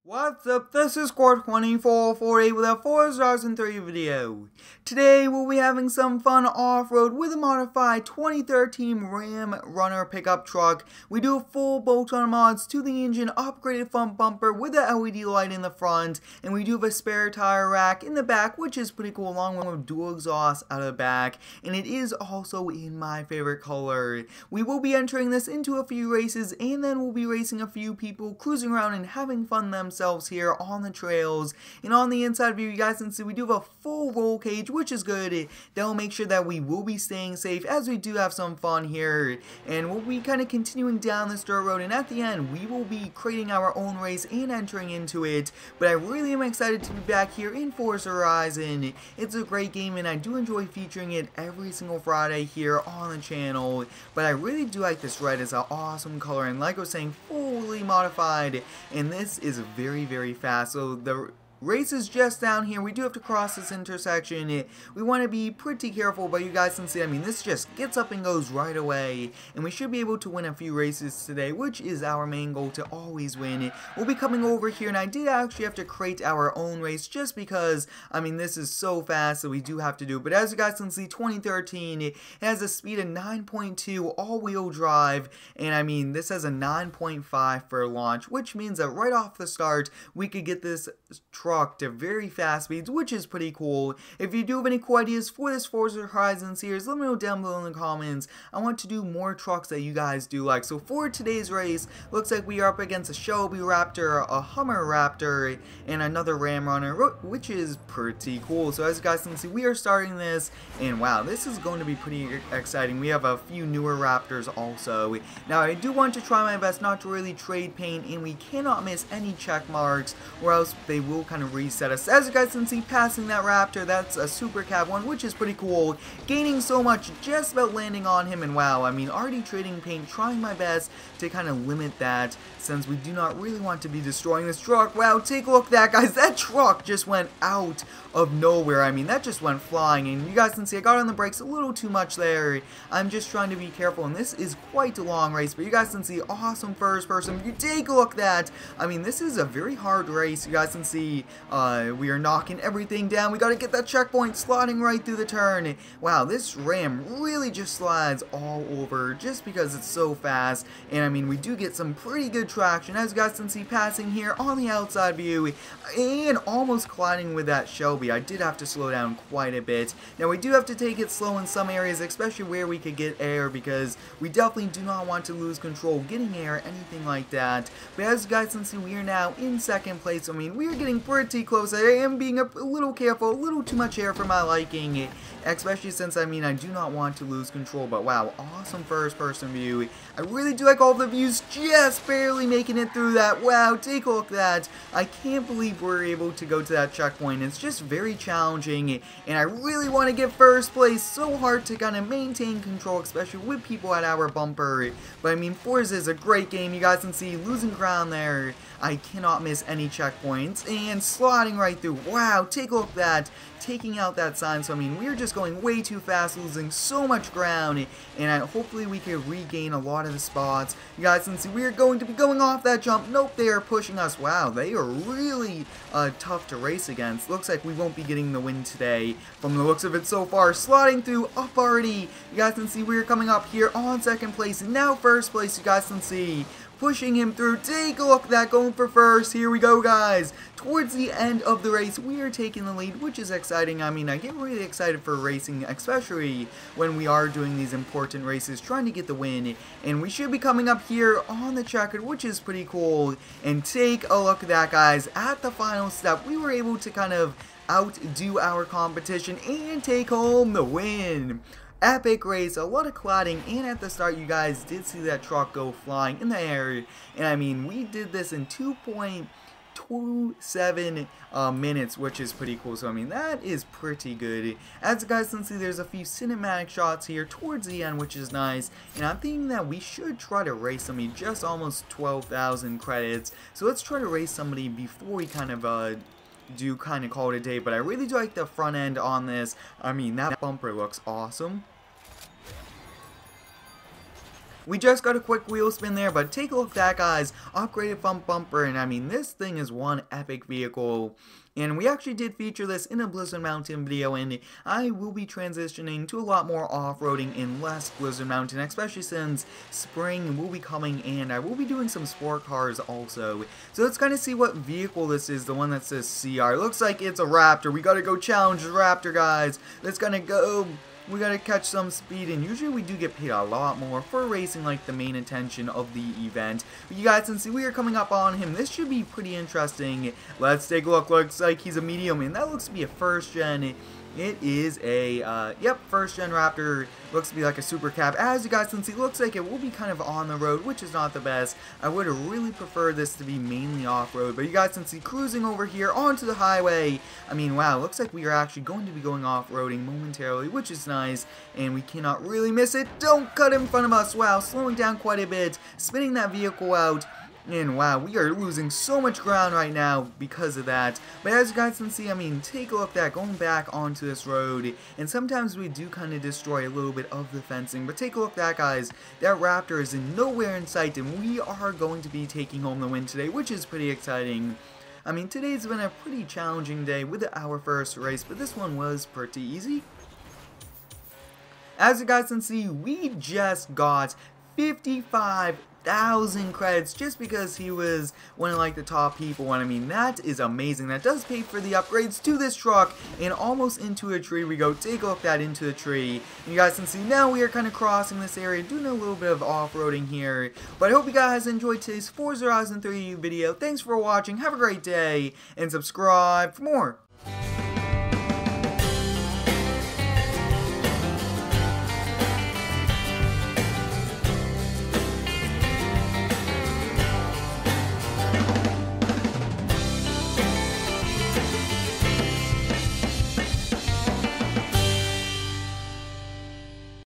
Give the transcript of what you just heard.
What's up, this is Squad 2448 with a Forza 3 video. Today we'll be having some fun off-road with a modified 2013 Ram Runner pickup truck. We do full bolt-on mods to the engine, upgraded front bumper with a LED light in the front, and we do have a spare tire rack in the back, which is pretty cool, along with dual exhaust out of the back, and it is also in my favorite color. We will be entering this into a few races, and then we'll be racing a few people, cruising around and having fun themselves here on the trails. And on the inside view, you guys can see we do have a full roll cage, which is good. That will make sure that we will be staying safe as we do have some fun here, and we'll be kind of continuing down this dirt road, and at the end we will be creating our own race and entering into it. But I really am excited to be back here in Forza Horizon. It's a great game and I do enjoy featuring it every single Friday here on the channel. But I really do like this red. It's an awesome color, and like I was saying, fully modified, and this is very fast. So the race is just down here. We do have to cross this intersection. We want to be pretty careful, but you guys can see, I mean, this just gets up and goes right away, and we should be able to win a few races today, which is our main goal, to always win. We'll be coming over here, and I did actually have to create our own race just because, I mean, this is so fast, so we do have to do it. But as you guys can see, 2013, it has a speed of 9.2 all-wheel drive, and I mean, this has a 9.5 for launch, which means that right off the start, we could get this truck to very fast speeds, which is pretty cool. If you do have any cool ideas for this Forza Horizon series, let me know down below in the comments. I want to do more trucks that you guys do like. So for today's race, looks like we are up against a Shelby Raptor, a Hummer Raptor, and another Ram Runner, which is pretty cool. So as you guys can see, we are starting this, and wow, this is going to be pretty exciting. We have a few newer Raptors also. Now I do want to try my best not to really trade paint, and we cannot miss any check marks, or else they will kind of reset us. As you guys can see, passing that Raptor, that's a Super Cab one, which is pretty cool. Gaining so much, just about landing on him, and wow, I mean, already trading paint, trying my best to kind of limit that, since we do not really want to be destroying this truck. Wow, take a look at that, guys. That truck just went out of nowhere. I mean, that just went flying, and you guys can see I got on the brakes a little too much there. I'm just trying to be careful, and this is quite a long race, but you guys can see awesome first person. If you take a look at that, I mean, this is a very hard race. You guys can see we are knocking everything down. We got to get that checkpoint, sliding right through the turn. Wow, this Ram really just slides all over just because it's so fast. And I mean, we do get some pretty good traction, as you guys can see, passing here on the outside view and almost colliding with that Shelby. I did have to slow down quite a bit. Now we do have to take it slow in some areas, especially where we could get air, because we definitely do not want to lose control getting air, anything like that. But as you guys can see, we are now in second place. I mean, we are getting pretty close. I am being a little careful, a little too much air for my liking, especially since, I mean, I do not want to lose control. But wow, awesome first person view. I really do like all the views, just barely making it through that. Wow, take a look at that. I can't believe we're able to go to that checkpoint. It's just very challenging, and I really want to get first place. So hard to kind of maintain control, especially with people at our bumper. But I mean, Forza is a great game. You guys can see losing ground there. I cannot miss any checkpoints, and sliding right through. Wow, take a look at that, taking out that sign. So I mean, we're just going way too fast, losing so much ground, and hopefully we can regain a lot of the spots. You guys can see we are going to be going off that jump. Nope, they are pushing us. Wow, they are really tough to race against. Looks like we won't be getting the win today from the looks of it so far. Sliding through up already. You guys can see we're coming up here on second place, and now first place. You guys can see pushing him through. Take a look at that, going for first. Here we go, guys. Towards the end of the race, we are taking the lead, which is exciting. I mean, I get really excited for racing, especially when we are doing these important races, trying to get the win. And we should be coming up here on the checkered, which is pretty cool. And take a look at that, guys. At the final step, we were able to kind of outdo our competition and take home the win. Epic race, a lot of cladding, and at the start you guys did see that truck go flying in the air, and I mean, we did this in 2.27 minutes, which is pretty cool. So I mean, that is pretty good. As you guys can see, there's a few cinematic shots here towards the end, which is nice, and I'm thinking that we should try to race somebody. Just almost 12,000 credits, so let's try to race somebody before we kind of do kind of call it a day. But I really do like the front end on this. I mean, that bumper looks awesome. We just got a quick wheel spin there, but take a look at that, guys. Upgraded front bumper, and I mean, this thing is one epic vehicle. And we actually did feature this in a Blizzard Mountain video, and I will be transitioning to a lot more off-roading and less Blizzard Mountain, especially since spring will be coming, and I will be doing some sport cars also. So let's kind of see what vehicle this is, the one that says CR. Looks like it's a Raptor. We gotta go challenge the Raptor, guys. Let's kind of go. We gotta catch some speed, and usually we do get paid a lot more for racing like the main attention of the event. But you guys can see we are coming up on him. This should be pretty interesting. Let's take a look. Looks like he's a medium, and that looks to be a first gen. It is a, first gen Raptor. Looks to be like a super cab. As you guys can see, looks like it will be kind of on the road, which is not the best. I would really prefer this to be mainly off-road, but you guys can see cruising over here onto the highway. I mean, wow, looks like we are actually going to be going off-roading momentarily, which is nice, and we cannot really miss it. Don't cut in front of us. Wow, slowing down quite a bit, spinning that vehicle out. And wow, we are losing so much ground right now because of that. But as you guys can see, I mean, take a look at that, going back onto this road. And sometimes we do kind of destroy a little bit of the fencing. But take a look at that, guys. That Raptor is nowhere in sight, and we are going to be taking home the win today, which is pretty exciting. I mean, today's been a pretty challenging day with our first race, but this one was pretty easy. As you guys can see, we just got 55,000 credits just because he was one of like the top people, and I mean, that is amazing. That does pay for the upgrades to this truck, and almost into a tree we go. Take a look at that, into the tree. And you guys can see now we are kind of crossing this area, doing a little bit of off-roading here. But I hope you guys enjoyed today's Forza Horizon 3 video. Thanks for watching, have a great day, and subscribe for more.